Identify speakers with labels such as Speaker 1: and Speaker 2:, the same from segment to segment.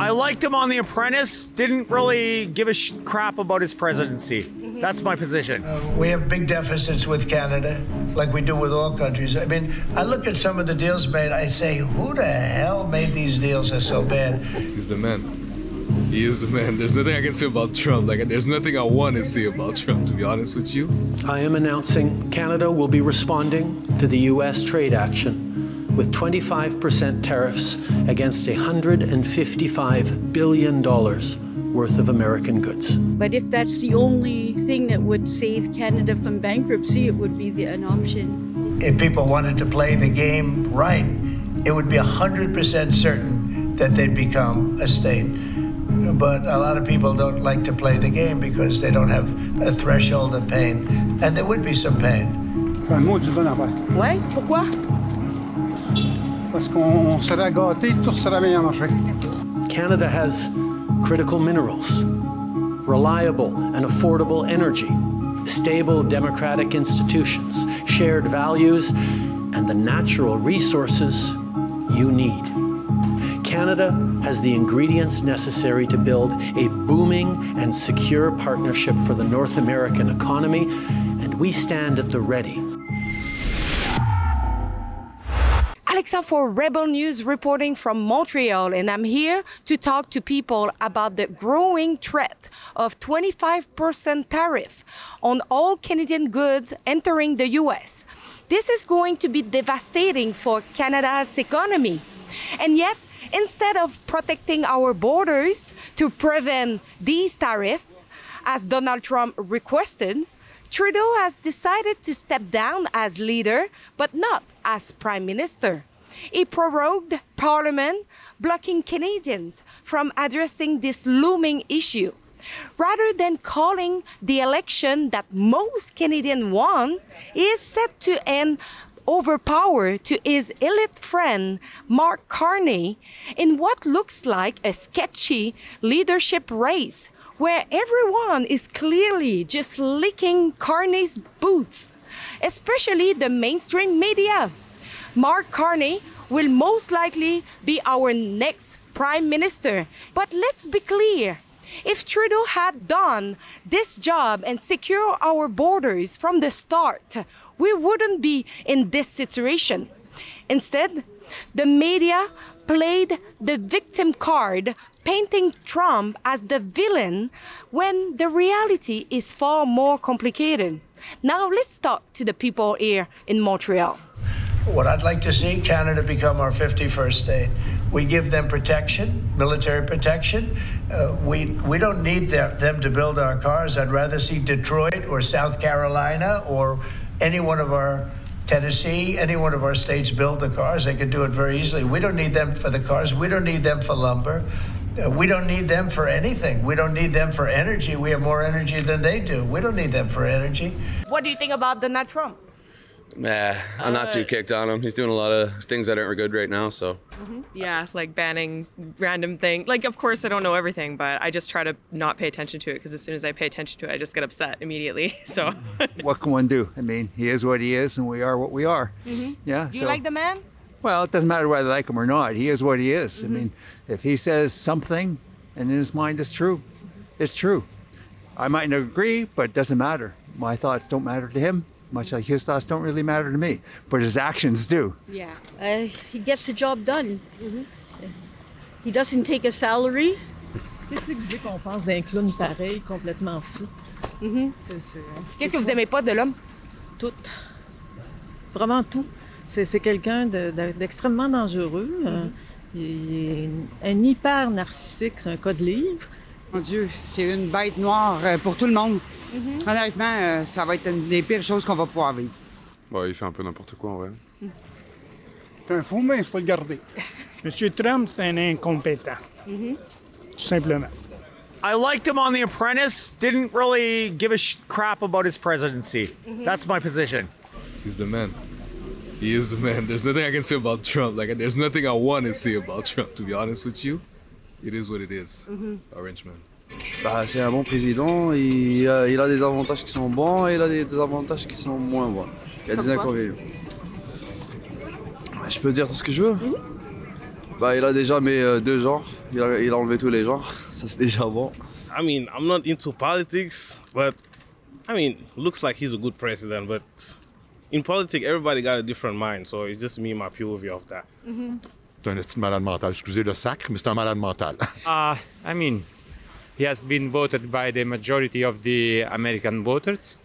Speaker 1: I liked him on The Apprentice, didn't really give a crap about his presidency. That's my position.
Speaker 2: We have big deficits with Canada, like we do with all countries. I mean, I look at some of the deals made, I say, who the hell made these deals that are so bad?
Speaker 3: He's the man. He is the man. There's nothing I can say about Trump. Like, there's nothing I want to say about Trump, to be honest with you.
Speaker 4: I am announcing Canada will be responding to the U.S. trade action with 25% tariffs against $155 billion worth of American goods.
Speaker 5: But if that's the only thing that would save Canada from bankruptcy, it would be an option.
Speaker 2: If people wanted to play the game right, it would be 100% certain that they'd become a state. But a lot of people don't like to play the game because they don't have a threshold of pain. And there would be some pain.
Speaker 6: Ouais, pourquoi? Parce qu'on sera gâtés, tout sera bien marché.
Speaker 4: Canada has critical minerals, reliable and affordable energy, stable democratic institutions, shared values, and the natural resources you need. Canada has the ingredients necessary to build a booming and secure partnership for the North American economy, and we stand at the ready.
Speaker 7: Alexa for Rebel News reporting from Montreal, and I'm here to talk to people about the growing threat of 25% tariff on all Canadian goods entering the US. This is going to be devastating for Canada's economy. And yet, instead of protecting our borders to prevent these tariffs, as Donald Trump requested, Trudeau has decided to step down as leader, but not as prime minister. He prorogued Parliament, blocking Canadians from addressing this looming issue. Rather than calling the election that most Canadians want, he is set to end overpower to his elite friend Mark Carney in what looks like a sketchy leadership race where everyone is clearly just licking Carney's boots, especially the mainstream media. Mark Carney will most likely be our next prime minister. But let's be clear. If Trudeau had done this job and secure our borders from the start, we wouldn't be in this situation. Instead, the media played the victim card, painting Trump as the villain when the reality is far more complicated. Now let's talk to the people here in Montreal.
Speaker 2: What I'd like to see, Canada become our 51st state. We give them protection, military protection. We don't need them to build our cars. I'd rather see Detroit or South Carolina or any one of our Tennessee, any one of our states build the cars. They could do it very easily. We don't need them for the cars. We don't need them for lumber. We don't need them for anything. We don't need them for energy. We have more energy than they do. We don't need them for energy.
Speaker 7: What do you think about Donald Trump?
Speaker 8: Nah, I'm not too kicked on him. He's doing a lot of things that aren't good right now, so.
Speaker 9: Yeah, like banning random things. Like, of course, I don't know everything, but I just try to not pay attention to it because as soon as I pay attention to it, I just get upset immediately, so.
Speaker 10: What can one do? I mean, he is what he is and we are what we are. Yeah.
Speaker 7: Do you like the man?
Speaker 10: Well, it doesn't matter whether I like him or not. He is what he is. I mean, if he says something and in his mind it's true, it's true. I might not agree, but it doesn't matter. My thoughts don't matter to him, much like his thoughts don't really matter to me. But his actions do.
Speaker 5: Yeah, he gets the job done. He doesn't take a salary.
Speaker 11: Qu'est-ce que vous voulez qu'on pense d'un clown pareil, complètement fou?
Speaker 7: Qu'est-ce que vous aimez pas de l'homme?
Speaker 11: Tout. Vraiment tout. C'est quelqu'un d'extrêmement dangereux. Il est un hyper narcissique, c'est un cas de livre.
Speaker 12: Mon Dieu, c'est une bête noire pour tout le monde. Honnêtement, ça va être une des pires choses qu'on va pouvoir vivre.
Speaker 3: Ouais, il fait un peu n'importe quoi en vrai.
Speaker 6: C'est un fou, mais il faut le garder. Monsieur Trump, c'est un incompétent. Tout simplement.
Speaker 1: I liked him on The Apprentice, didn't really give a crap about his presidency. That's my position.
Speaker 3: He's the man. He is the man. There's nothing I can say about Trump. Like, there's nothing I want to say about Trump, to be honest with you. It is what it is. Orange man.
Speaker 8: Bah, c'est un bon président. Il a des avantages qui sont bons et il a des désavantages qui sont moins bons. Il y a des inconvénients. Je peux dire tout ce que je veux. Bah, il a déjà mis 2 genres. Il a enlevé tous les genres. Ça, c'est déjà bon.
Speaker 13: I mean, I'm not into politics, but I mean, looks like he's a good president. But in politics, everybody got a different mind, so it's just me, my POV of that.
Speaker 14: C'est un esti de malade mental. Excusez le sacre, mais c'est un malade mental.
Speaker 15: I mean, he has been voted by the majority of the American voters,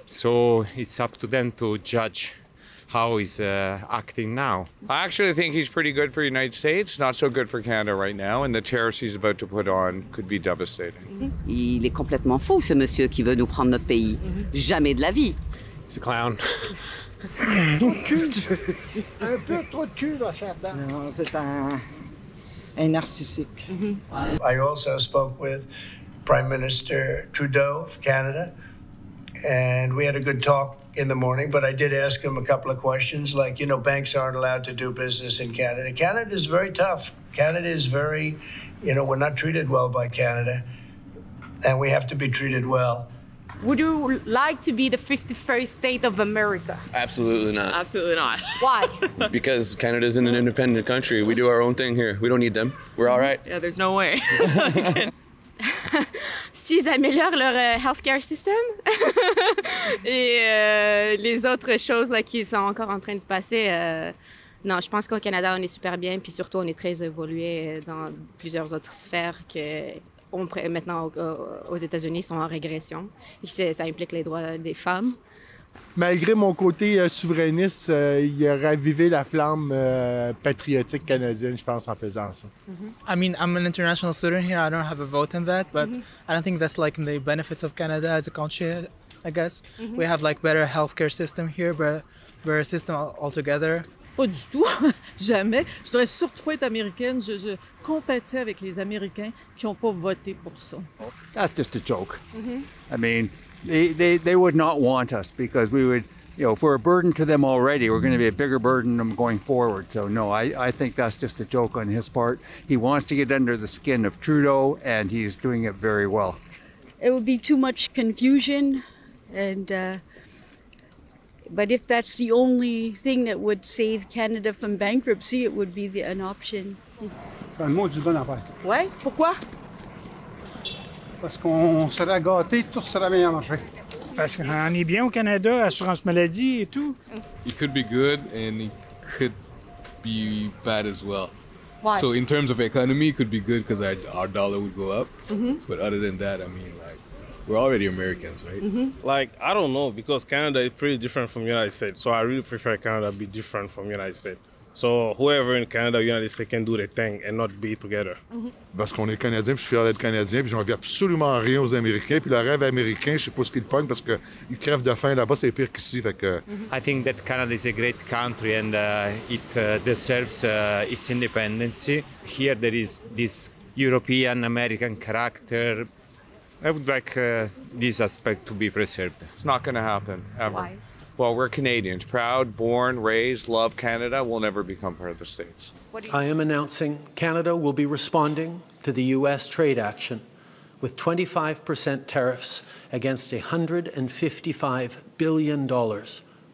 Speaker 15: so it's up to them to judge how he's acting now.
Speaker 16: I actually think he's pretty good for the United States, not so good for Canada right now, and the tariffs he's about to put on could be devastating.
Speaker 17: Il est complètement fou, ce monsieur qui veut nous prendre notre pays. Jamais de la vie.
Speaker 15: He's a clown.
Speaker 6: Trop de cul, tu veux. Un peu trop de cul, là, Chardin.
Speaker 11: Non, c'est un narcissique.
Speaker 2: I also spoke with Prime Minister Trudeau of Canada, and we had a good talk in the morning, but I did ask him a couple of questions, like, you know, banks aren't allowed to do business in Canada. Canada is very tough. Canada is very, you know, we're not treated well by Canada, and we have to be treated well.
Speaker 7: Would you like to be the 51st state of America?
Speaker 18: Absolutely not.
Speaker 9: Absolutely not.
Speaker 7: Why?
Speaker 18: Because Canada isn't an independent country. We do our own thing here. We don't need them. We're all right.
Speaker 9: Yeah, there's no way.
Speaker 19: S'ils améliorent leur healthcare system et les autres choses là, qui sont encore en train de passer, non, je pense qu'au Canada, on est super bien, puis surtout, on est très évolué dans plusieurs autres sphères que maintenant aux États-Unis sont en régression. Et ça implique les droits des femmes.
Speaker 20: Malgré mon côté souverainiste, il a ravivé la flamme patriotique canadienne, je pense, en faisant ça.
Speaker 21: I mean, I'm an international student here. I don't have a vote in that, but I don't think that's like the benefits of Canada as a country, I guess. We have like better healthcare system here, better system altogether.
Speaker 11: Pas du tout, jamais. Je voudrais surtout être américaine. Je compatis avec les Américains qui n'ont pas voté pour ça.
Speaker 10: That's just a joke. I mean, they would not want us because we would, you know, if we're a burden to them already, we're going to be a bigger burden to them going forward. So no, I think that's just a joke on his part. He wants to get under the skin of Trudeau, and he's doing it very well.
Speaker 5: It would be too much confusion, and but if that's the only thing that would save Canada from bankruptcy, it would be an option.
Speaker 6: C'est un mot du bon affaire.
Speaker 7: Ouais, pourquoi?
Speaker 6: Parce qu'on serait gâtés, tout serait bien marché. Parce qu'on est bien au Canada, assurance maladie et tout.
Speaker 3: It could be good and it could be bad as well.
Speaker 7: Why?
Speaker 3: So in terms of economy, it could be good because our dollar would go up. But other than that, I mean, like, we're already Americans, right?
Speaker 13: Like, I don't know, because Canada is pretty different from the United States. So I really prefer Canada to be different from the United States. So whoever in Canada or United States can do their thing and not be together.
Speaker 14: Parce qu'on est Canadien, puis je suis fier d'être Canadien, puis j'envie absolument rien aux Américains. Puis le rêve américain, je sais pas ce qu'ils pognent parce qu'ils crèvent de faim là-bas, c'est pire qu'ici. Fait que...
Speaker 15: I think that Canada is a great country and it deserves its independence. Here there is this European American character. I would like this aspect to be preserved.
Speaker 16: It's not going to happen, ever.
Speaker 7: Why?
Speaker 16: Well, we're Canadians, proud, born, raised, love Canada. We'll never become part of the States.
Speaker 4: I am announcing Canada will be responding to the U.S. trade action with 25% tariffs against $155 billion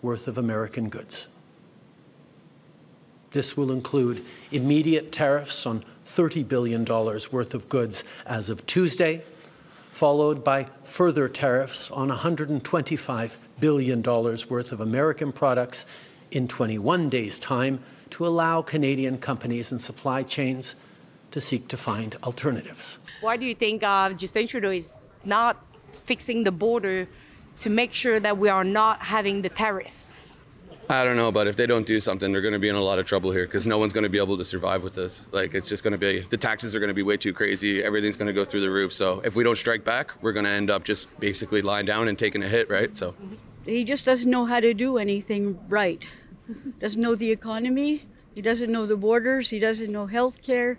Speaker 4: worth of American goods. This will include immediate tariffs on $30 billion worth of goods as of Tuesday, followed by further tariffs on $125 billion worth of American products in 21 days' time to allow Canadian companies and supply chains to seek to find alternatives.
Speaker 7: Why do you think Justin Trudeau is not fixing the border to make sure that we are not having the tariff?
Speaker 18: I don't know, but if they don't do something, they're going to be in a lot of trouble here because no one's going to be able to survive with this. Like, it's just going to be, the taxes are going to be way too crazy. Everything's going to go through the roof. So if we don't strike back, we're going to end up just basically lying down and taking a hit, right? So
Speaker 5: He just doesn't know how to do anything right. Doesn't know the economy. He doesn't know the borders. He doesn't know healthcare.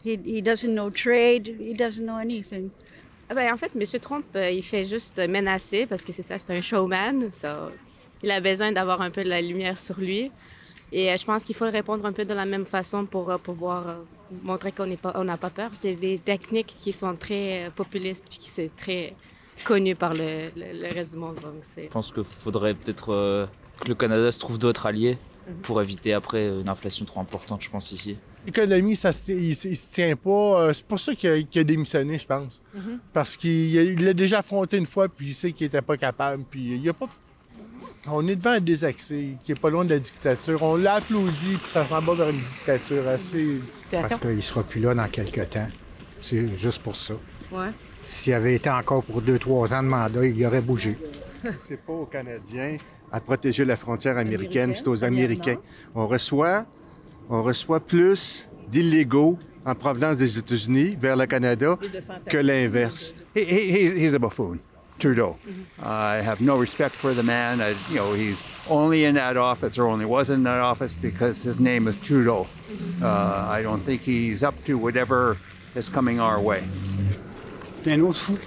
Speaker 5: He doesn't know trade. He doesn't know anything.
Speaker 19: Ben, en fait, M. Trump, il fait juste menacer parce que c'est ça, c'est un showman. So, il a besoin d'avoir un peu de la lumière sur lui. Et je pense qu'il faut répondre un peu de la même façon pour pouvoir montrer qu'on n'a pas peur. C'est des techniques qui sont très populistes et qui sont très connues par le reste du monde. Donc
Speaker 22: je pense qu'il faudrait peut-être que le Canada se trouve d'autres alliés
Speaker 12: pour éviter après une inflation trop importante, je pense, ici.
Speaker 20: L'économie, il se tient pas. C'est pour ça qu'il a démissionné, je pense. Parce qu'il l'a déjà affronté une fois, puis il sait qu'il était pas capable. Puis il y a pas... On est devant un désaccès qui est pas loin de la dictature. On l'a applaudi, puis ça s'en va vers une dictature assez...
Speaker 22: Parce qu'il sera plus là dans quelques temps. C'est juste pour ça.
Speaker 7: Ouais.
Speaker 22: S'il avait été encore pour 2-3 ans de mandat, il aurait bougé.
Speaker 23: C'est pas aux Canadiens à protéger la frontière américaine, c'est aux Américains. On reçoit plus d'illégaux en provenance des États-Unis vers le Canada que l'inverse.
Speaker 10: He's a buffoon, Trudeau. I have no respect for the man. He's only in that office or only was in that office because his name is Trudeau. I don't think he's up to whatever is coming our way.
Speaker 22: C'est un autre fou.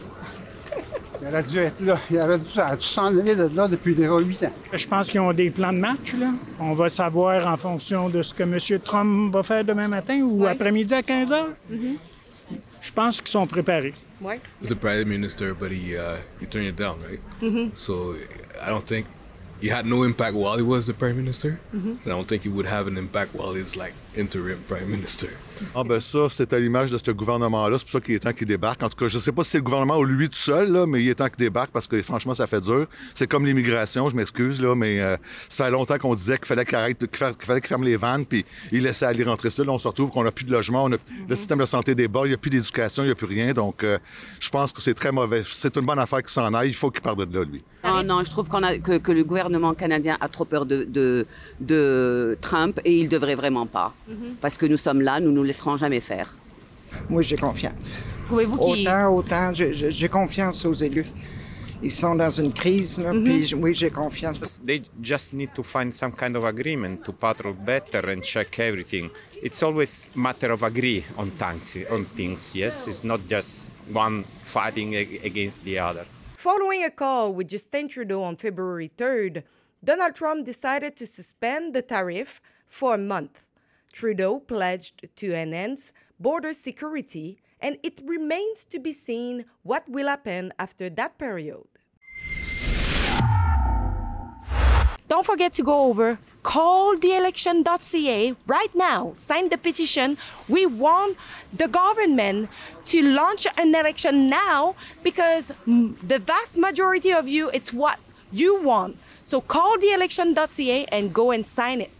Speaker 22: Il aurait dû être là. Il aurait dû s'en aller de là depuis déjà 8 ans.
Speaker 6: Je pense qu'ils ont des plans de match, là. On va savoir en fonction de ce que M. Trump va faire demain matin ou après-midi à 15 h. Je pense qu'ils sont préparés.
Speaker 7: Ouais.
Speaker 3: He's the prime minister, but he turned it down, right? So I don't think he had no impact while he was the prime minister. And I don't think he would have an impact while he's like interim prime minister.
Speaker 14: Ah ben ça, c'est à l'image de ce gouvernement-là. C'est pour ça qu'il est temps qu'il débarque. En tout cas, je sais pas si c'est le gouvernement ou lui tout seul, là, mais il est temps qu'il débarque parce que franchement, ça fait dur. C'est comme l'immigration, je m'excuse, là, mais ça fait longtemps qu'on disait qu'il fallait qu'il ferme les vannes, puis il laissait aller rentrer ça. Là, on se retrouve qu'on n'a plus de logement, le système de santé débat, il n'y a plus d'éducation, il n'y a plus rien. Donc, je pense que c'est très mauvais. C'est une bonne affaire qu'il s'en aille. Il faut qu'il parte de là, lui.
Speaker 17: Non, je trouve que le gouvernement canadien a trop peur de Trump et il ne devrait vraiment pas. Parce que nous sommes là, nous ne nous laisserons jamais faire.
Speaker 24: Moi, j'ai confiance.
Speaker 7: Trouvez-vous qu'il...
Speaker 24: Autant, j'ai confiance aux élus. Ils sont dans une crise, là, puis oui, j'ai confiance.
Speaker 15: They just need to find some kind of agreement to patrol better and check everything. It's always matter of agree on things, yes? It's not just one fighting against the other.
Speaker 7: Following a call with Justin Trudeau on February 3rd, Donald Trump decided to suspend the tariff for a month. Trudeau pledged to enhance border security, and it remains to be seen what will happen after that period. Don't forget to go over calltheelection.ca right now. Sign the petition. We want the government to launch an election now because the vast majority of you, it's what you want. So calltheelection.ca and go and sign it.